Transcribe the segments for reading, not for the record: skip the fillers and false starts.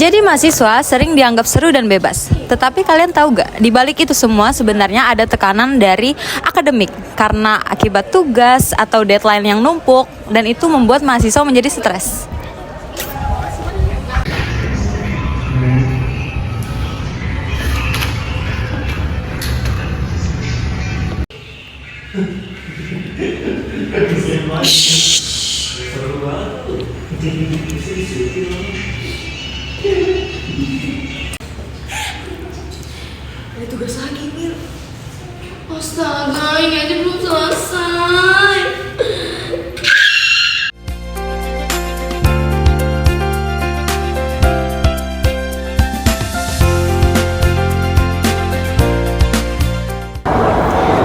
Menjadi mahasiswa sering dianggap seru dan bebas. Tetapi kalian tahu gak, di balik itu semua sebenarnya ada tekanan dari akademik karena akibat tugas atau deadline yang numpuk, dan itu membuat mahasiswa menjadi stres. Ada tugas lagi, Mir. Astaga, ini aja belum selesai.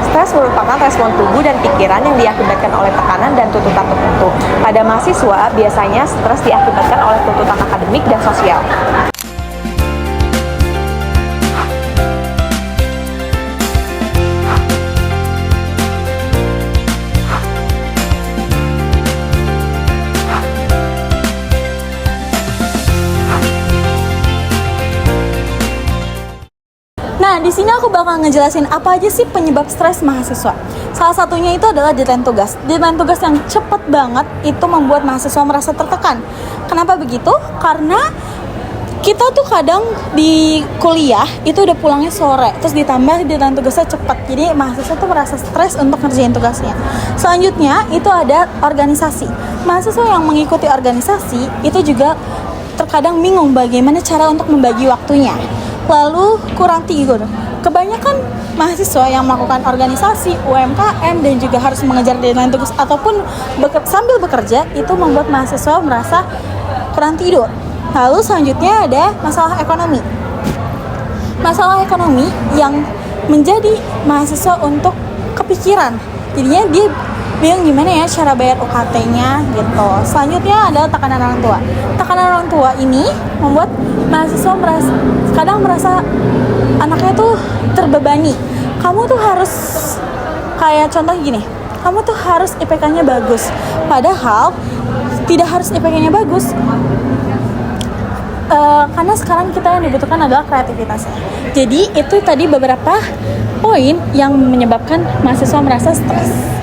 Stres merupakan respon tubuh dan pikiran yang diakibatkan oleh tekanan dan tuntutan tertentu. Pada mahasiswa, biasanya stres diakibatkan oleh tuntutan akademik dan sosial. Nah, di sini aku bakal ngejelasin apa aja sih penyebab stres mahasiswa. Salah satunya itu adalah deadline tugas. Deadline tugas yang cepat banget itu membuat mahasiswa merasa tertekan. Kenapa begitu? Karena kita tuh kadang di kuliah itu udah pulangnya sore, terus ditambah deadline tugasnya cepat. Jadi mahasiswa tuh merasa stres untuk ngerjain tugasnya. Selanjutnya itu ada organisasi. Mahasiswa yang mengikuti organisasi itu juga terkadang bingung bagaimana cara untuk membagi waktunya. Lalu kurang tidur. Kebanyakan mahasiswa yang melakukan organisasi, UMKM, dan juga harus mengejar deadline tugas ataupun sambil bekerja, itu membuat mahasiswa merasa kurang tidur. Lalu selanjutnya ada masalah ekonomi. Masalah ekonomi yang menjadi mahasiswa untuk kepikiran. Jadinya dia bingung gimana ya cara bayar UKT-nya gitu. Selanjutnya adalah tekanan orang tua. Tekanan orang tua ini membuat mahasiswa kadang merasa anaknya tuh terbebani. Kamu tuh harus, kayak contoh gini, kamu tuh harus IPK-nya bagus. Padahal tidak harus IPK-nya bagus. Karena sekarang kita yang dibutuhkan adalah kreativitasnya. Jadi itu tadi beberapa poin yang menyebabkan mahasiswa merasa stres.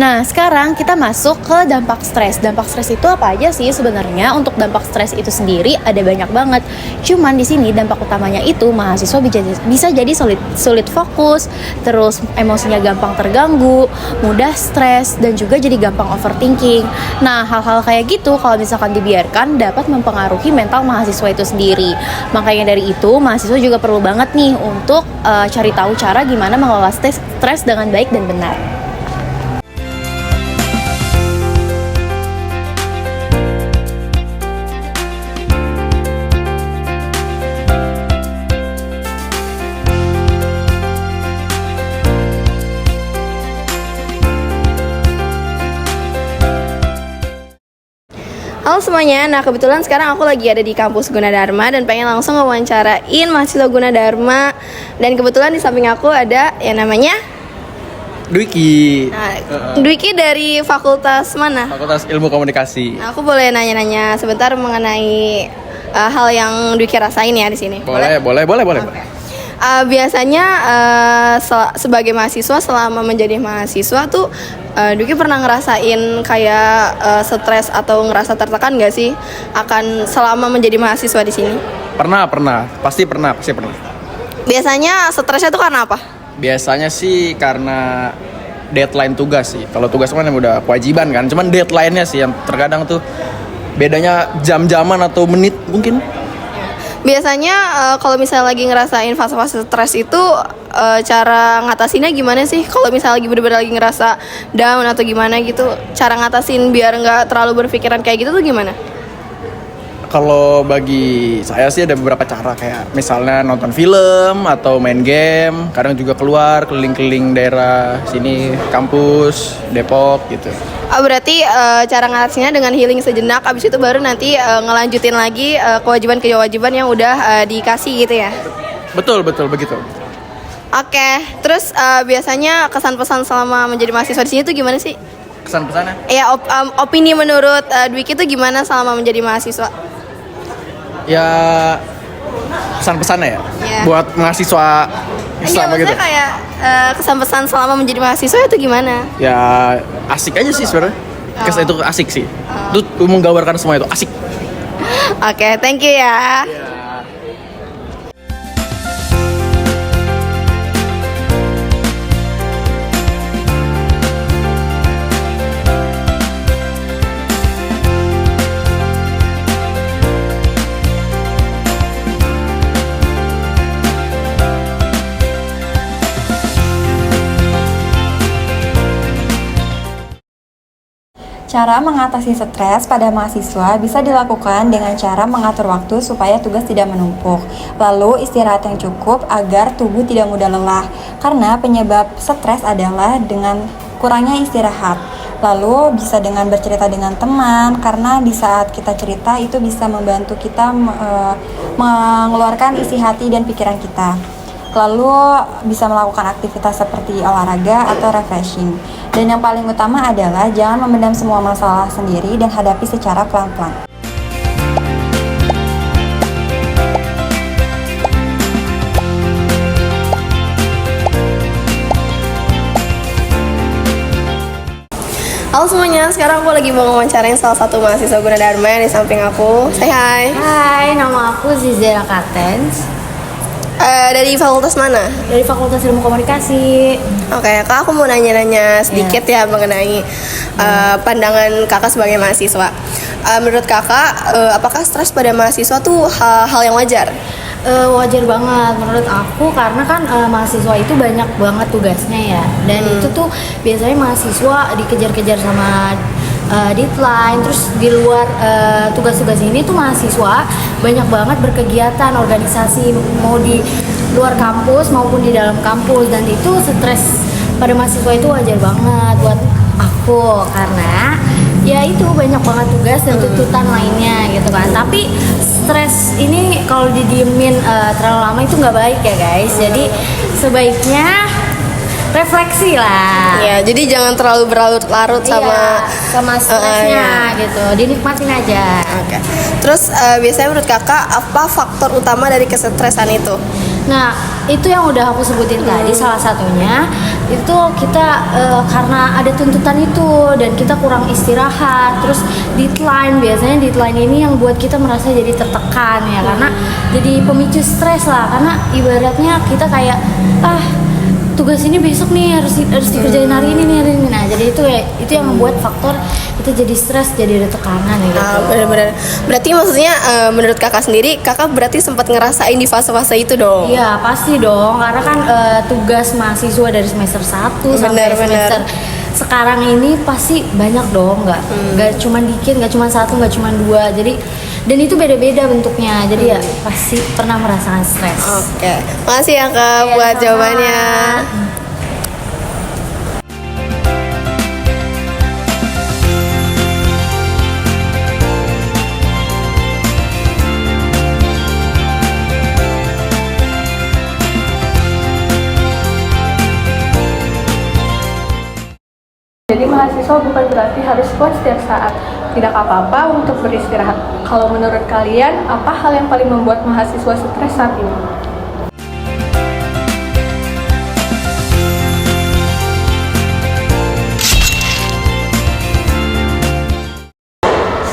Nah, sekarang kita masuk ke dampak stres. Dampak stres itu apa aja sih sebenarnya? Untuk dampak stres itu sendiri ada banyak banget. Cuman di sini dampak utamanya itu mahasiswa bisa jadi sulit fokus, terus emosinya gampang terganggu, mudah stres, dan juga jadi gampang overthinking. Nah, hal-hal kayak gitu kalau misalkan dibiarkan dapat mempengaruhi mental mahasiswa itu sendiri. Makanya dari itu mahasiswa juga perlu banget nih untuk cari tahu cara gimana mengelola stres dengan baik dan benar. Halo semuanya, nah kebetulan sekarang aku lagi ada di kampus Gunadarma dan pengen langsung ngewawancarain mahasiswa Gunadarma. Dan kebetulan di samping aku ada yang namanya Dwiki. Nah, Dwiki dari fakultas mana? Fakultas Ilmu Komunikasi. Nah, aku boleh nanya-nanya sebentar mengenai hal yang Dwiki rasain ya di sini. Boleh. Biasanya sebagai mahasiswa, selama menjadi mahasiswa tuh Dwiki pernah ngerasain kayak stres atau ngerasa tertekan gak sih akan selama menjadi mahasiswa di sini? Pernah. Pasti pernah. Biasanya stresnya tuh karena apa? Biasanya sih karena deadline tugas sih. Kalau tugas kan udah kewajiban kan. Cuman deadline-nya sih yang terkadang tuh bedanya jam-jaman atau menit mungkin. Biasanya kalau misalnya lagi ngerasain fase-fase stres itu cara ngatasinnya gimana sih? Kalau misalnya lagi bener-bener lagi ngerasa down atau gimana gitu, cara ngatasin biar nggak terlalu berpikiran kayak gitu tuh gimana? Kalau bagi saya sih ada beberapa cara, kayak misalnya nonton film atau main game, kadang juga keluar keliling-keliling daerah sini, kampus, Depok gitu. Berarti cara ngatasinya dengan healing sejenak, abis itu baru nanti ngelanjutin lagi kewajiban-kewajiban yang udah dikasih gitu ya. Betul begitu. Oke, terus biasanya kesan pesan selama menjadi mahasiswa di sini tuh gimana sih? Kesan pesannya? Ya opini menurut Dwiki tuh gimana selama menjadi mahasiswa? Ya kesan pesannya ya, Iya. buat mahasiswa selama gitu. Maksudnya kayak kesan pesan selama menjadi mahasiswa itu gimana? Ya asik aja sih sebenarnya. Kesan itu asik sih. Itu menggambarkan semua itu asik. Oke, thank you ya. Cara mengatasi stres pada mahasiswa bisa dilakukan dengan cara mengatur waktu supaya tugas tidak menumpuk. Lalu istirahat yang cukup agar tubuh tidak mudah lelah. Karena penyebab stres adalah dengan kurangnya istirahat. Lalu bisa dengan bercerita dengan teman, karena di saat kita cerita itu bisa membantu kita mengeluarkan isi hati dan pikiran kita. Lalu bisa melakukan aktivitas seperti olahraga atau refreshing. Dan yang paling utama adalah jangan memendam semua masalah sendiri dan hadapi secara pelan-pelan. Halo semuanya, sekarang aku lagi mau wawancarain salah satu mahasiswa Gunadarma yang di samping aku. Say hi. Hai, nama aku Zizera Katens Dari fakultas mana? dari Fakultas Ilmu Komunikasi. Oke, Kak, aku mau nanya-nanya sedikit ya mengenai pandangan kakak sebagai mahasiswa. Menurut kakak, apakah stres pada mahasiswa tuh hal yang wajar? Wajar banget menurut aku, karena kan mahasiswa itu banyak banget tugasnya ya, dan itu tuh biasanya mahasiswa dikejar-kejar sama deadline. Terus di luar tugas-tugas ini tuh mahasiswa banyak banget berkegiatan organisasi, mau di luar kampus maupun di dalam kampus, dan itu stres pada mahasiswa itu wajar banget buat aku, karena ya itu banyak banget tugas dan tuntutan lainnya gitu kan. Tapi stres ini kalau didiemin terlalu lama itu nggak baik ya guys, jadi sebaiknya refleksi lah. Ya, jadi jangan terlalu berlarut-larut sama stresnya gitu, dinikmatin aja. Oke. Terus biasanya menurut kakak apa faktor utama dari kesetresan itu? Nah, itu yang udah aku sebutin tadi, salah satunya itu kita karena ada tuntutan itu dan kita kurang istirahat. Terus deadline, biasanya deadline ini yang buat kita merasa jadi tertekan ya, karena jadi pemicu stres lah, karena ibaratnya kita kayak tugas ini besok nih harus dikerjain hari ini nih. Nah, jadi itu yang membuat faktor kita jadi stres, jadi ada tekanan ya gitu. Benar-benar. Berarti maksudnya menurut kakak sendiri, kakak berarti sempat ngerasain di fase-fase itu dong? Iya, pasti dong, karena kan tugas mahasiswa dari semester 1 sampai semester sekarang ini pasti banyak dong, nggak cuma dikit, nggak cuma 1, nggak cuma 2, jadi dan itu beda-beda bentuknya, jadi ya pasti pernah merasakan stres. Oke, makasih ya kak buat sama. jawabannya. Jadi mahasiswa bukan berarti harus kuat setiap saat. Tidak apa-apa untuk beristirahat. Kalau menurut kalian, apa hal yang paling membuat mahasiswa stres saat ini?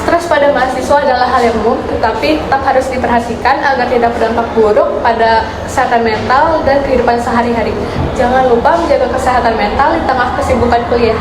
Stres pada mahasiswa adalah hal yang umum, tetapi tetap harus diperhatikan agar tidak berdampak buruk pada kesehatan mental dan kehidupan sehari-hari. Jangan lupa menjaga kesehatan mental di tengah kesibukan kuliah.